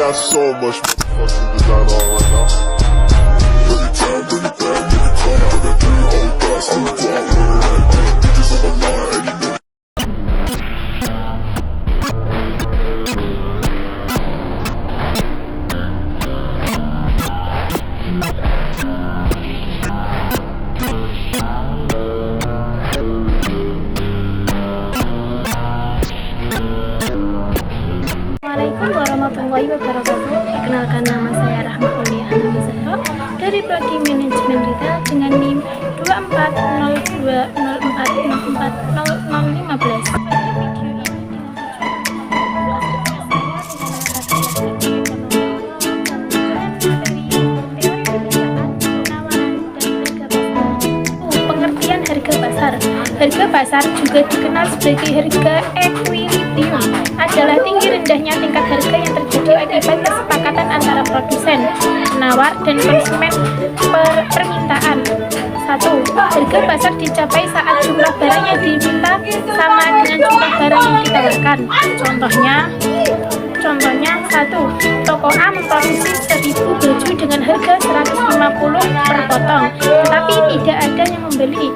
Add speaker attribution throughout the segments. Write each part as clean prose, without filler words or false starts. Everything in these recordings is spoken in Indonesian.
Speaker 1: got so much fucking design on right now. Every time, bring it back, make it come out, got 3 old thoughts, I'm a block, bitches on my line, and you know.
Speaker 2: Assalamualaikum warahmatullahi wabarakatuh. Perkenalkan, nama saya Rahma Aulia Hanafi Zahra dari Prodi Manajemen Retail dengan NIM 240204040015. Pengertian harga pasar. Harga pasar juga dikenal sebagai harga ekuilibrium, adalah tinggi rendahnya tingkat harga yang terjadi akibat kesepakatan antara produsen, penawar, dan konsumen permintaan. 1. Harga pasar dicapai saat jumlah barang yang diminta sama dengan jumlah barang yang ditawarkan. Contohnya 1. Toko A memproduksi 1000 baju dengan harga 150 per potong, tetapi tidak ada yang membeli.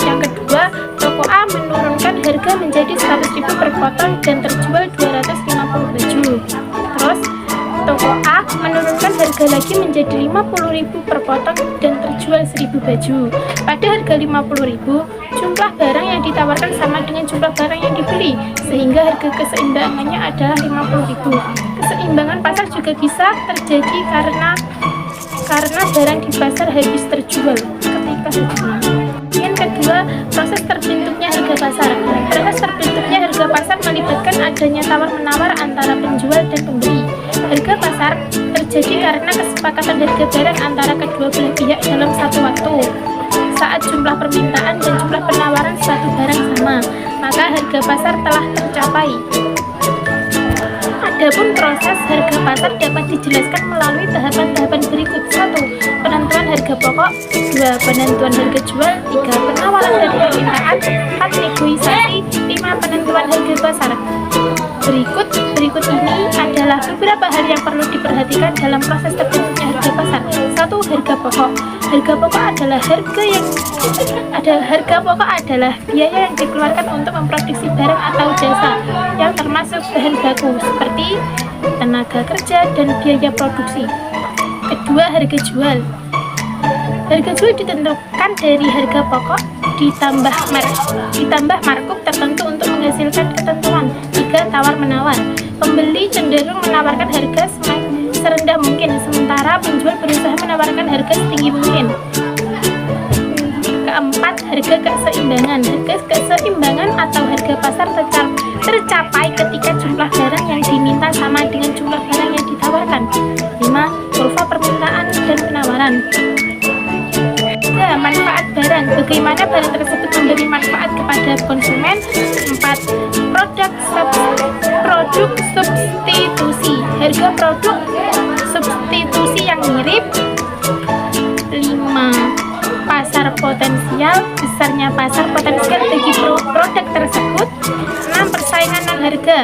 Speaker 2: Yang kedua, toko A menurunkan harga menjadi 100.000 per potong dan terjual 250 baju. Terus, toko A menurunkan harga lagi menjadi 50.000 per potong dan terjual 1000 baju. Pada harga 50.000, jumlah barang yang ditawarkan sama dengan jumlah barang yang dibeli, sehingga harga keseimbangannya adalah 50.000. Keseimbangan pasar juga bisa terjadi karena barang di pasar habis terjual ketika terjual. Yang kedua, proses terbentuknya harga pasar. Proses terbentuknya harga pasar melibatkan adanya tawar-menawar antara penjual dan pembeli. Harga pasar terjadi karena kesepakatan harga barang antara kedua belah pihak dalam satu waktu. Saat jumlah permintaan dan jumlah penawaran suatu barang sama, maka harga pasar telah tercapai. Adapun proses harga pasar dapat dijelaskan melalui tahapan-tahapan berikut. 1. Penentuan harga pokok. 2. Penentuan harga jual. 3. Penawaran dan permintaan. 4. Negosiasi. 5. Penentuan harga pasar. Berikut ini adalah beberapa hal yang perlu diperhatikan dalam proses terbentuknya harga pasar. 1. Harga pokok. Harga pokok adalah biaya yang dikeluarkan untuk memproduksi barang atau jasa yang termasuk bahan baku seperti tenaga kerja dan biaya produksi. Kedua, harga jual. Harga jual ditentukan dari harga pokok ditambah markup tertentu untuk menghasilkan ketentuan. 3. Tawar-menawar. Pembeli cenderung menawarkan harga serendah mungkin, sementara penjual berusaha menawarkan harga setinggi mungkin. Keempat, harga keseimbangan. Harga keseimbangan atau harga pasar tercapai ketika jumlah barang yang diminta sama dengan jumlah barang yang ditawarkan. 5. Kurva permintaan dan penawaran. 3. Manfaat barang. Bagaimana barang tersebut memberi manfaat kepada konsumen. 4. Produk substitusi. Harga produk substitusi yang mirip. 5. Pasar potensial. Besarnya pasar potensial bagi produk tersebut. 6. Persaingan non harga.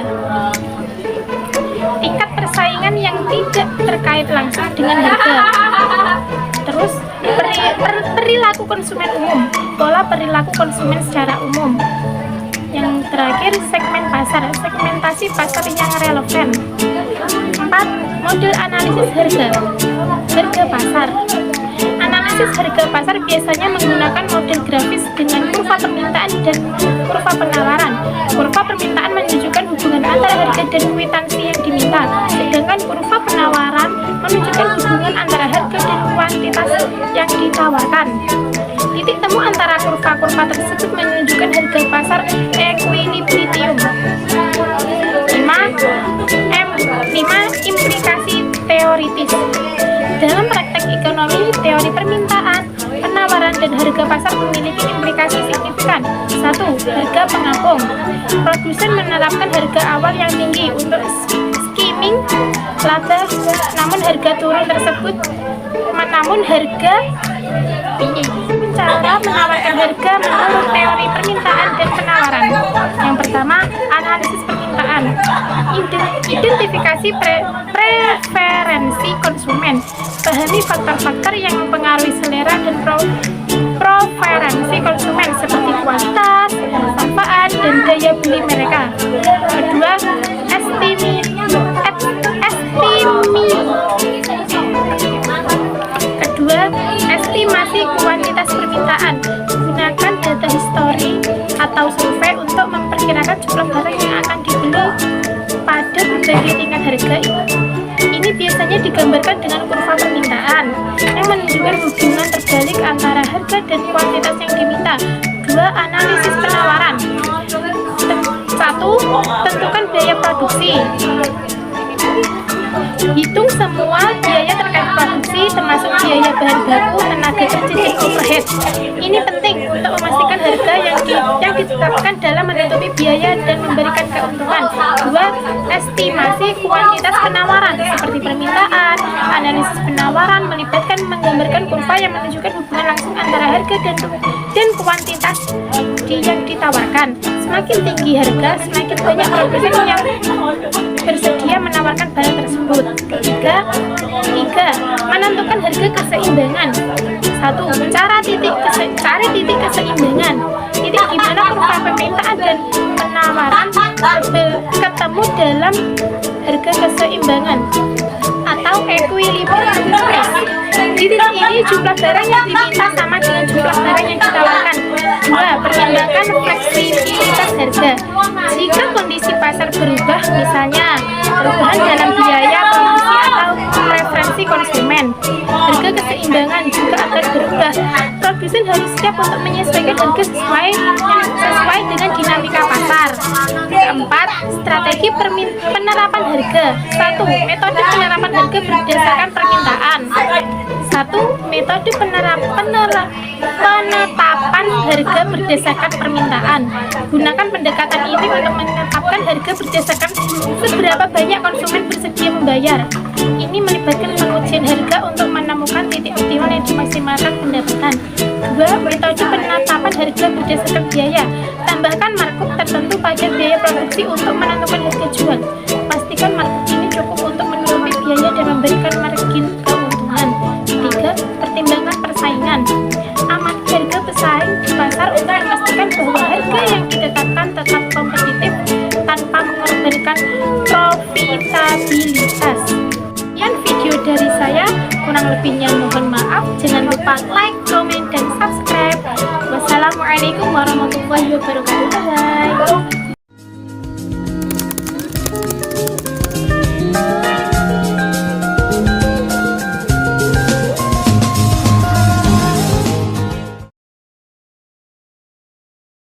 Speaker 2: Tingkat persaingan yang tidak terkait langsung dengan harga. Terus, perilaku konsumen umum. Pola perilaku konsumen secara umum. Yang terakhir, segmen pasar. Segmentasi pasar yang relevan. 4. Model analisis harga. Harga pasar. Analisis harga pasar biasanya menggunakan model grafis dengan kurva permintaan dan kurva penawaran. Kurva permintaan menunjukkan hubungan antara harga dan kwitansi yang diminta, sedangkan kurva penawaran menunjukkan hubungan antara harga dan kuantitas yang ditawarkan. Titik temu antara kurva-kurva tersebut menunjukkan harga pasar ekuilibrium. 5. Implikasi teoritis. Dalam praktek ekonomi, teori permintaan, penawaran, dan harga pasar memiliki implikasi signifikan. 1. Harga pengapung. Produsen menerapkan harga awal yang tinggi untuk skimming laba, namun harga tinggi. Cara menawarkan harga menurut teori permintaan dan penawaran. Yang pertama, analisis permintaan. konsumen. Identifikasi preferensi konsumen. Pahami faktor-faktor yang mempengaruhi selera dan preferensi konsumen seperti kualitas, manfaat, dan daya beli mereka. Kedua, estimasi kuantitas permintaan. Gunakan data histori atau survei untuk memperkirakan jumlah barang yang akan dibeli pada berbagai tingkat harga. Ini biasanya digambarkan dengan kurva permintaan yang menunjukkan hubungan terbalik antara harga dan kuantitas yang diminta. Dua, analisis penawaran. 1. Tentukan biaya produksi. Hitung semua biaya terkait produksi termasuk biaya bahan baku, tenaga kerja, dan overhead. Ini penting untuk memastikan harga yang ditetapkan dalam menutupi biaya dan memberikan keuntungan. 2. Estimasi kuantitas penawaran seperti permintaan. Analisis penawaran melibatkan menggambarkan kurva yang menunjukkan hubungan langsung antara harga dan kuantitas yang ditawarkan. Semakin tinggi harga, semakin banyak produsen yang bersedia menawarkan barang tersebut. Ketiga, menentukan harga keseimbangan. 1. Cari titik keseimbangan. Titik di mana kurva permintaan dan penawaran ketemu dalam harga keseimbangan atau equilibrium price. Di titik ini jumlah barang yang diminta sama dengan jumlah barang yang ditawarkan. 2. Pertimbangkan fleksibilitas harga. Jika kondisi pasar berubah, misalnya perubahan dalam biaya produksi atau preferensi konsumen, harga keseimbangan juga akan berubah. Produsen harus siap untuk menyesuaikan harga sesuai dengan dinamika pasar. 4. Strategi penerapan harga. 1. Metode penerapan harga berdasarkan permintaan. 1. Metode penetapan harga berdasarkan permintaan. Gunakan pendekatan ini untuk menetapkan harga berdasarkan seberapa banyak konsumen bersedia membayar. Ini melibatkan pengujian harga untuk menemukan titik optimal yang dimaksimalkan pendapatan. 2. Metode penetapan harga berdasarkan biaya. Tambahkan markup tertentu pada biaya produksi untuk menentukan harga jual. Pastikan markup ini cukup untuk menutupi biaya dan memberikan margin keuntungan. 3. Pertimbangan persaingan. Amati harga pesaing di pasar untuk memastikan bahwa harga yang ditetapkan tetap kompetitif tanpa mengorbankan profitabilitas. Sekian video dari saya, kurang lebihnya mohon maaf. Jangan lupa like, comment, dan subscribe. Wassalamualaikum warahmatullahi wabarakatuh. Bye.